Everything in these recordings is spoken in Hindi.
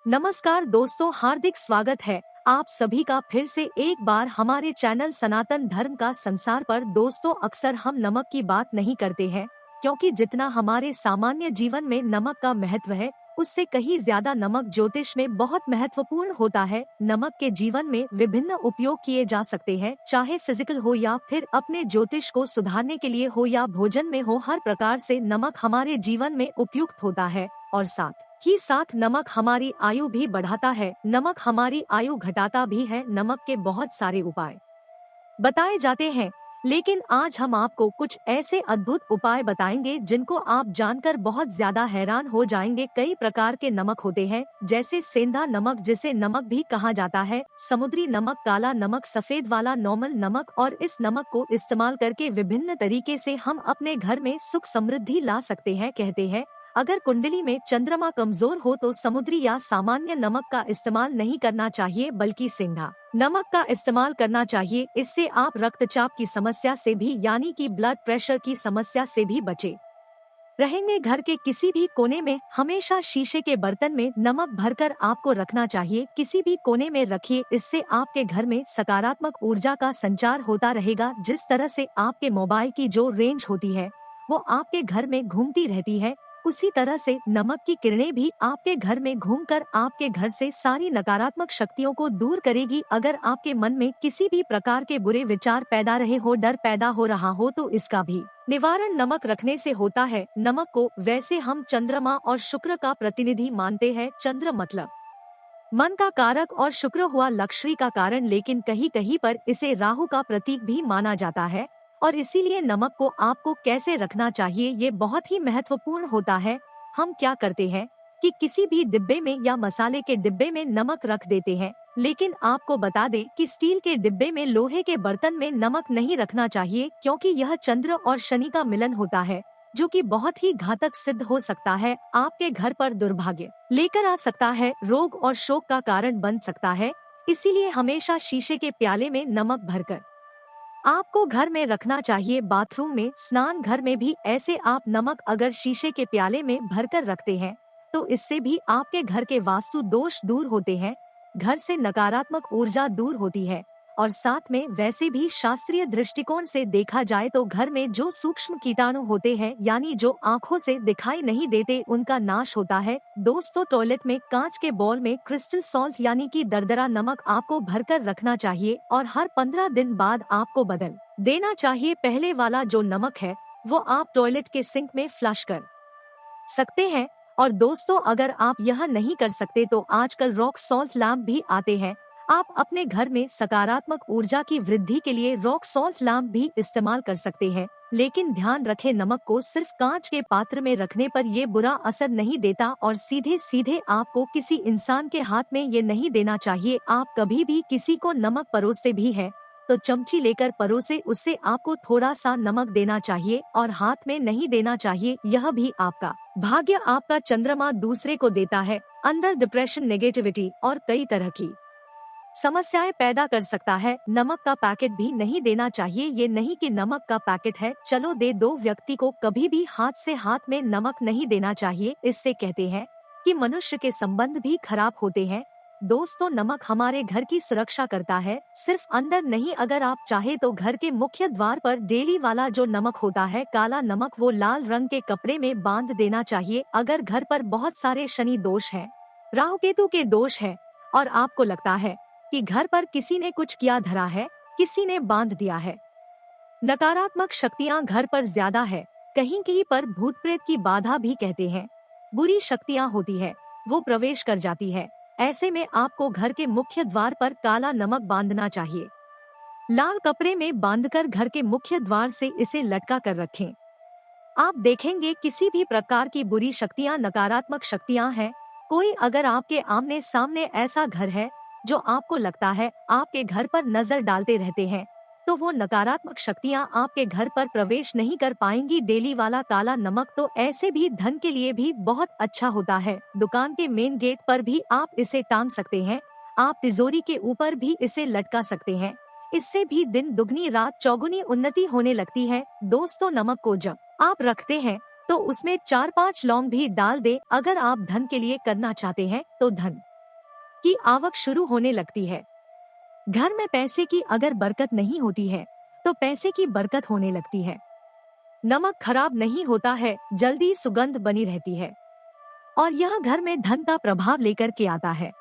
नमस्कार दोस्तों, हार्दिक स्वागत है आप सभी का फिर से एक बार हमारे चैनल सनातन धर्म का संसार पर। दोस्तों, अक्सर हम नमक की बात नहीं करते हैं, क्योंकि जितना हमारे सामान्य जीवन में नमक का महत्व है, उससे कहीं ज्यादा नमक ज्योतिष में बहुत महत्वपूर्ण होता है। नमक के जीवन में विभिन्न उपयोग किए जा सकते हैं, चाहे फिजिकल हो या फिर अपने ज्योतिष को सुधारने के लिए हो या भोजन में हो। हर प्रकार से नमक हमारे जीवन में उपयुक्त होता है और साथ नमक हमारी आयु भी बढ़ाता है, नमक हमारी आयु घटाता भी है। नमक के बहुत सारे उपाय बताए जाते हैं, लेकिन आज हम आपको कुछ ऐसे अद्भुत उपाय बताएंगे जिनको आप जानकर बहुत ज्यादा हैरान हो जाएंगे। कई प्रकार के नमक होते हैं, जैसे सेंधा नमक जिसे नमक भी कहा जाता है, समुद्री नमक, काला नमक, सफेद वाला नॉर्मल नमक। और इस नमक को इस्तेमाल करके विभिन्न तरीके से हम अपने घर में सुख समृद्धि ला सकते हैं। कहते हैं, अगर कुंडली में चंद्रमा कमजोर हो तो समुद्री या सामान्य नमक का इस्तेमाल नहीं करना चाहिए, बल्कि सेंधा नमक का इस्तेमाल करना चाहिए। इससे आप रक्तचाप की समस्या से भी यानी कि ब्लड प्रेशर की समस्या से भी बचे रहेंगे। घर के किसी भी कोने में हमेशा शीशे के बर्तन में नमक भरकर आपको रखना चाहिए। किसी भी कोने में रखिए, इससे आपके घर में सकारात्मक ऊर्जा का संचार होता रहेगा। जिस तरह से आपके मोबाइल की जो रेंज होती है वो आपके घर में घूमती रहती है, उसी तरह से नमक की किरणें भी आपके घर में घूमकर आपके घर से सारी नकारात्मक शक्तियों को दूर करेगी। अगर आपके मन में किसी भी प्रकार के बुरे विचार पैदा रहे हो, डर पैदा हो रहा हो, तो इसका भी निवारण नमक रखने से होता है। नमक को वैसे हम चंद्रमा और शुक्र का प्रतिनिधि मानते हैं। चंद्र मतलब मन का कारक और शुक्र हुआ लक्ष्मी का कारण, लेकिन कहीं कहीं पर इसे राहु का प्रतीक भी माना जाता है। और इसीलिए नमक को आपको कैसे रखना चाहिए ये बहुत ही महत्वपूर्ण होता है। हम क्या करते हैं कि किसी भी डिब्बे में या मसाले के डिब्बे में नमक रख देते हैं, लेकिन आपको बता दें कि स्टील के डिब्बे में, लोहे के बर्तन में नमक नहीं रखना चाहिए, क्योंकि यह चंद्र और शनि का मिलन होता है, जो कि बहुत ही घातक सिद्ध हो सकता है। आपके घर पर दुर्भाग्य लेकर आ सकता है, रोग और शोक का कारण बन सकता है। इसीलिए हमेशा शीशे के प्याले में नमक भरकर आपको घर में रखना चाहिए। बाथरूम में, स्नान घर में भी ऐसे आप नमक अगर शीशे के प्याले में भरकर रखते हैं, तो इससे भी आपके घर के वास्तु दोष दूर होते हैं, घर से नकारात्मक ऊर्जा दूर होती है। और साथ में वैसे भी शास्त्रीय दृष्टिकोण से देखा जाए तो घर में जो सूक्ष्म कीटाणु होते हैं, यानी जो आँखों से दिखाई नहीं देते, उनका नाश होता है। दोस्तों, टॉयलेट में कांच के बॉल में क्रिस्टल सॉल्ट यानी कि दरदरा नमक आपको भरकर रखना चाहिए और हर 15 दिन बाद आपको बदल देना चाहिए। पहले वाला जो नमक है वो आप टॉयलेट के सिंक में फ्लश कर सकते हैं। और दोस्तों, अगर आप यह नहीं कर सकते तो आजकल रॉक सॉल्ट लैम्प भी आते हैं। आप अपने घर में सकारात्मक ऊर्जा की वृद्धि के लिए रॉक सॉल्ट लैम्प भी इस्तेमाल कर सकते हैं, लेकिन ध्यान रखें, नमक को सिर्फ कांच के पात्र में रखने पर ये बुरा असर नहीं देता और सीधे सीधे आपको किसी इंसान के हाथ में ये नहीं देना चाहिए। आप कभी भी किसी को नमक परोसते भी हैं तो चमची लेकर परोसे, उससे आपको थोड़ा सा नमक देना चाहिए और हाथ में नहीं देना चाहिए। यह भी आपका भाग्य, आपका चंद्रमा दूसरे को देता है, अंदर डिप्रेशन, नेगेटिविटी और कई तरह की समस्याएं पैदा कर सकता है। नमक का पैकेट भी नहीं देना चाहिए। ये नहीं कि नमक का पैकेट है, चलो दे दो। व्यक्ति को कभी भी हाथ से हाथ में नमक नहीं देना चाहिए। इससे कहते हैं कि मनुष्य के संबंध भी खराब होते हैं। दोस्तों, नमक हमारे घर की सुरक्षा करता है, सिर्फ अंदर नहीं। अगर आप चाहे तो घर के मुख्य द्वार पर डेली वाला जो नमक होता है, काला नमक, वो लाल रंग के कपड़े में बांध देना चाहिए। अगर घर पर बहुत सारे शनि दोष हैं, राहु केतु के दोष हैं और आपको लगता है कि घर पर किसी ने कुछ किया धरा है, किसी ने बांध दिया है, नकारात्मक शक्तियां घर पर ज्यादा है, कहीं कहीं पर भूत प्रेत की बाधा भी कहते हैं, बुरी शक्तियां होती है, वो प्रवेश कर जाती है, ऐसे में आपको घर के मुख्य द्वार पर काला नमक बांधना चाहिए। लाल कपड़े में बांधकर घर के मुख्य द्वार से इसे लटका कर रखें। आप देखेंगे किसी भी प्रकार की बुरी शक्तियां, नकारात्मक शक्तियां हैं, कोई अगर आपके आमने सामने ऐसा घर है जो आपको लगता है आपके घर पर नजर डालते रहते हैं, तो वो नकारात्मक शक्तियां आपके घर पर प्रवेश नहीं कर पाएंगी। डेली वाला काला नमक तो ऐसे भी धन के लिए भी बहुत अच्छा होता है। दुकान के मेन गेट पर भी आप इसे टांग सकते हैं, आप तिजोरी के ऊपर भी इसे लटका सकते हैं। इससे भी दिन दुगनी रात चौगुनी उन्नति होने लगती है। दोस्तों, नमक को जब आप रखते हैं तो उसमें 4-5 लौंग भी डाल दे। अगर आप धन के लिए करना चाहते हैं तो धन की आवक शुरू होने लगती है। घर में पैसे की अगर बरकत नहीं होती है तो पैसे की बरकत होने लगती है। नमक खराब नहीं होता है, जल्दी सुगंध बनी रहती है और यह घर में धन का प्रभाव लेकर के आता है।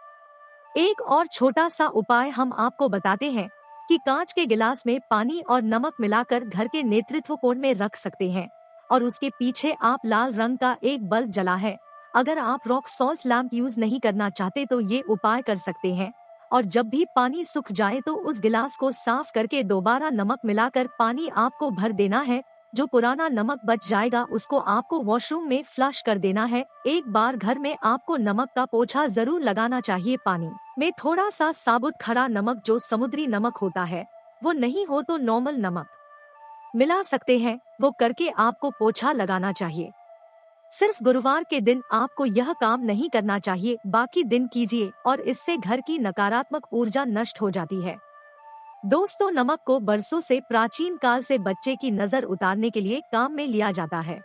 एक और छोटा सा उपाय हम आपको बताते हैं कि कांच के गिलास में पानी और नमक मिलाकर घर के नेतृत्व कोण में रख सकते हैं और उसके पीछे आप लाल रंग का एक बल्ब जला है। अगर आप रॉक सॉल्ट लैंप यूज नहीं करना चाहते तो ये उपाय कर सकते हैं। और जब भी पानी सूख जाए तो उस गिलास को साफ करके दोबारा नमक मिलाकर पानी आपको भर देना है। जो पुराना नमक बच जाएगा उसको आपको वॉशरूम में फ्लश कर देना है। एक बार घर में आपको नमक का पोछा जरूर लगाना चाहिए। पानी में थोड़ा सा साबुत खड़ा नमक जो समुद्री नमक होता है, वो नहीं हो तो नॉर्मल नमक मिला सकते हैं, वो करके आपको पोछा लगाना चाहिए। सिर्फ गुरुवार के दिन आपको यह काम नहीं करना चाहिए, बाकी दिन कीजिए और इससे घर की नकारात्मक ऊर्जा नष्ट हो जाती है। दोस्तों, नमक को बरसों से प्राचीन काल से बच्चे की नजर उतारने के लिए काम में लिया जाता है।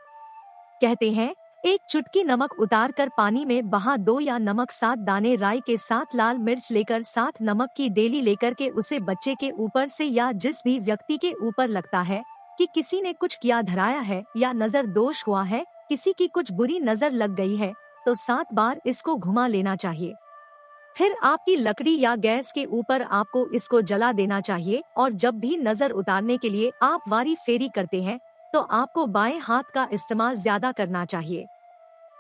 कहते हैं एक चुटकी नमक उतार कर पानी में बहा दो या नमक 7 दाने राई के साथ लाल मिर्च लेकर 7 नमक की डेली लेकर के उसे बच्चे के ऊपर से या जिस भी व्यक्ति के ऊपर लगता है कि किसी ने कुछ किया धराया है या नजर दोष हुआ है, किसी की कुछ बुरी नजर लग गई है, तो 7 बार इसको घुमा लेना चाहिए। फिर आपकी लकड़ी या गैस के ऊपर आपको इसको जला देना चाहिए और जब भी नजर उतारने के लिए आप वारी फेरी करते हैं तो आपको बाएं हाथ का इस्तेमाल ज्यादा करना चाहिए।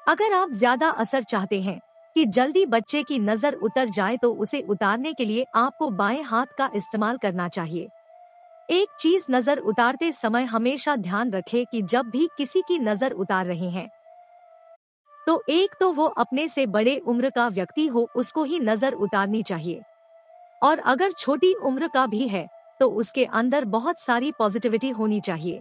अगर आप ज्यादा असर चाहते हैं कि जल्दी बच्चे की नजर उतर जाए तो उसे उतारने के लिए आपको बाएं हाथ का इस्तेमाल करना चाहिए। एक चीज नजर उतारते समय हमेशा ध्यान रखें कि जब भी किसी की नजर उतार रहे हैं तो एक तो वो अपने से बड़े उम्र का व्यक्ति हो, उसको ही नजर उतारनी चाहिए, और अगर छोटी उम्र का भी है तो उसके अंदर बहुत सारी पॉजिटिविटी होनी चाहिए।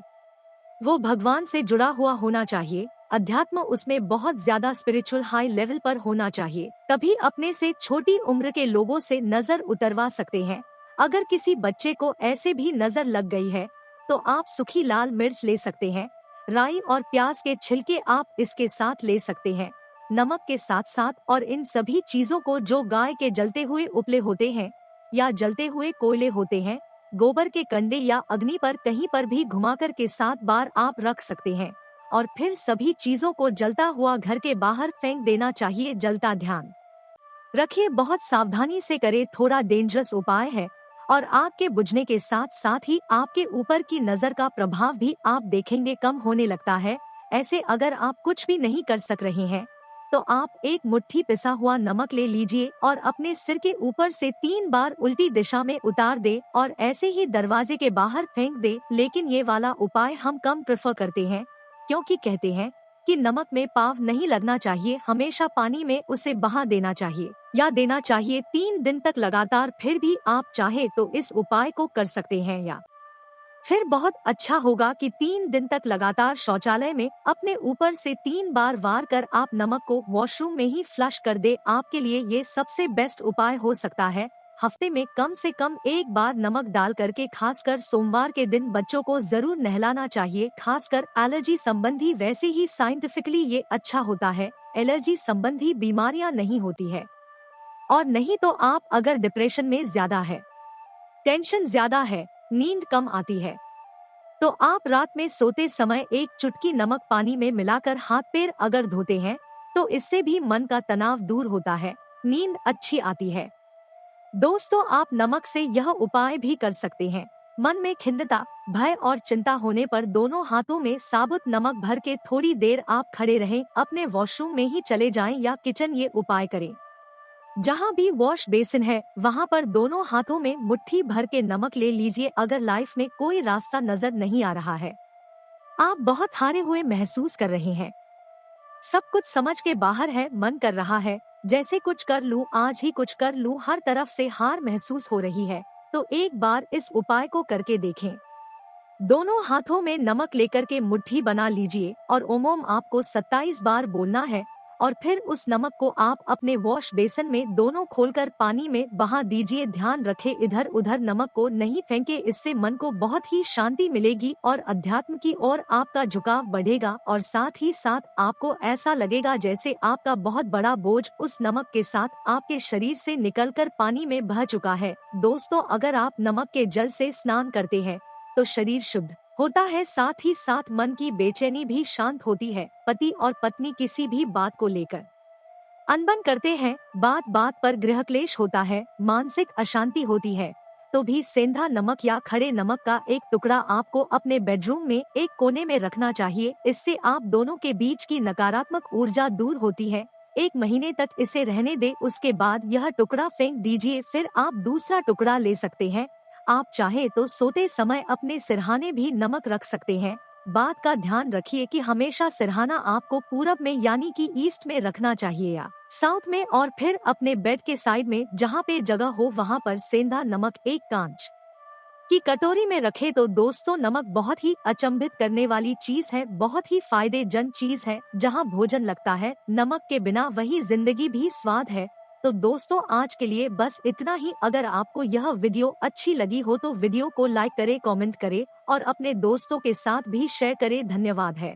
वो भगवान से जुड़ा हुआ होना चाहिए, अध्यात्म उसमें बहुत ज्यादा स्पिरिचुअल हाई लेवल पर होना चाहिए, तभी अपने से छोटी उम्र के लोगों से नजर उतरवा सकते हैं। अगर किसी बच्चे को ऐसे भी नजर लग गई है तो आप सूखी लाल मिर्च ले सकते हैं, राई और प्याज के छिलके आप इसके साथ ले सकते हैं, नमक के साथ साथ, और इन सभी चीजों को जो गाय के जलते हुए उपले होते हैं या जलते हुए कोयले होते हैं, गोबर के कंडे या अग्नि पर कहीं पर भी घुमाकर के 7 बार आप रख सकते हैं और फिर सभी चीजों को जलता हुआ घर के बाहर फेंक देना चाहिए। जलता ध्यान रखिए, बहुत सावधानी से करे, थोड़ा डेंजरस उपाय है और आग के बुझने के साथ साथ ही आपके ऊपर की नजर का प्रभाव भी आप देखेंगे कम होने लगता है। ऐसे अगर आप कुछ भी नहीं कर सक रहे हैं तो आप एक मुट्ठी पिसा हुआ नमक ले लीजिए और अपने सिर के ऊपर से 3 बार उल्टी दिशा में उतार दे और ऐसे ही दरवाजे के बाहर फेंक दे। लेकिन ये वाला उपाय हम कम प्रेफर करते हैं क्योंकि कहते हैं कि नमक में पाव नहीं लगना चाहिए, हमेशा पानी में उसे बहा देना चाहिए या देना चाहिए 3 दिन तक लगातार। फिर भी आप चाहे तो इस उपाय को कर सकते हैं या फिर बहुत अच्छा होगा कि 3 दिन तक लगातार शौचालय में अपने ऊपर से 3 बार वार कर आप नमक को वॉशरूम में ही फ्लश कर दे। आपके लिए ये सबसे बेस्ट उपाय हो सकता है। हफ्ते में कम से कम 1 बार नमक डाल करके, खासकर सोमवार के दिन बच्चों को जरूर नहलाना चाहिए, खासकर एलर्जी संबंधी। वैसे ही साइंटिफिकली ये अच्छा होता है, एलर्जी संबंधी बीमारियां नहीं होती है। और नहीं तो आप अगर डिप्रेशन में ज्यादा है, टेंशन ज्यादा है, नींद कम आती है, तो आप रात में सोते समय एक चुटकी नमक पानी में मिलाकर हाथ पैर अगर धोते हैं तो इससे भी मन का तनाव दूर होता है, नींद अच्छी आती है। दोस्तों, आप नमक से यह उपाय भी कर सकते हैं। मन में खिन्नता, भय और चिंता होने पर दोनों हाथों में साबुत नमक भर के थोड़ी देर आप खड़े रहें, अपने वॉशरूम में ही चले जाएं या किचन, ये उपाय करें। जहाँ भी वॉश बेसिन है वहाँ पर दोनों हाथों में मुट्ठी भर के नमक ले लीजिए। अगर लाइफ में कोई रास्ता नजर नहीं आ रहा है, आप बहुत हारे हुए महसूस कर रहे हैं, सब कुछ समझ के बाहर है, मन कर रहा है जैसे कुछ कर लूं, आज ही कुछ कर लूं, हर तरफ से हार महसूस हो रही है, तो एक बार इस उपाय को करके देखें। दोनों हाथों में नमक लेकर के मुट्ठी बना लीजिए और ओम आपको 27 बार बोलना है और फिर उस नमक को आप अपने वॉश बेसिन में दोनों खोलकर पानी में बहा दीजिए। ध्यान रखें इधर उधर नमक को नहीं फेंके, इससे मन को बहुत ही शांति मिलेगी और अध्यात्म की ओर आपका झुकाव बढ़ेगा और साथ ही साथ आपको ऐसा लगेगा जैसे आपका बहुत बड़ा बोझ उस नमक के साथ आपके शरीर से निकलकर पानी में बह चुका है। दोस्तों, अगर आप नमक के जल से स्नान करते हैं तो शरीर शुद्ध होता है, साथ ही साथ मन की बेचैनी भी शांत होती है। पति और पत्नी किसी भी बात को लेकर अनबन करते हैं, बात बात पर गृह क्लेश होता है, मानसिक अशांति होती है, तो भी सेंधा नमक या खड़े नमक का एक टुकड़ा आपको अपने बेडरूम में एक कोने में रखना चाहिए। इससे आप दोनों के बीच की नकारात्मक ऊर्जा दूर होती है। 1 महीने तक इसे रहने दे, उसके बाद यह टुकड़ा फेंक दीजिए, फिर आप दूसरा टुकड़ा ले सकते हैं। आप चाहे तो सोते समय अपने सिरहाने भी नमक रख सकते हैं। बात का ध्यान रखिए कि हमेशा सिरहाना आपको पूरब में यानी कि ईस्ट में रखना चाहिए या साउथ में, और फिर अपने बेड के साइड में जहाँ पे जगह हो वहाँ पर सेंधा नमक एक कांच की कटोरी में रखे। तो दोस्तों, नमक बहुत ही अचंभित करने वाली चीज है, बहुत ही फायदेजनक चीज है। जहाँ भोजन लगता है नमक के बिना वही जिंदगी भी स्वाद है। तो दोस्तों, आज के लिए बस इतना ही। अगर आपको यह वीडियो अच्छी लगी हो तो वीडियो को लाइक करें, कमेंट करें और अपने दोस्तों के साथ भी शेयर करें। धन्यवाद है।